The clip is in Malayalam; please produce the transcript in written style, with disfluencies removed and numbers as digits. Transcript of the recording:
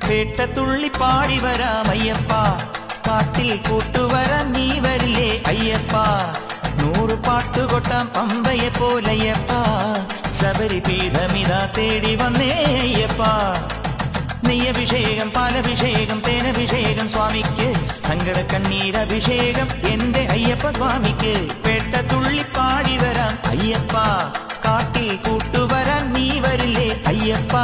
പേട്ടത്തുള്ളി പാടി വരാം അയ്യപ്പ, കാട്ടിൽ കൂട്ടുവരാൻ നീ വരില്ലേ അയ്യപ്പ, 100 പാട്ടുകൊട്ടാം പമ്പയെ പോലയ്യപ്പ, ശബരിപീഠമിതാ തേടി വന്നേ അയ്യപ്പ. നെയ്യഭിഷേകം, പാലഭിഷേകം, തേനഭിഷേകം സ്വാമിക്ക്, സങ്കട കണ്ണീരഭിഷേകം എന്റെ അയ്യപ്പ സ്വാമിക്ക്. പേട്ടത്തുള്ളി പാടി വരാം അയ്യപ്പ, കാട്ടിൽ കൂട്ടുവരാൻ നീ വരില്ലേ അയ്യപ്പ.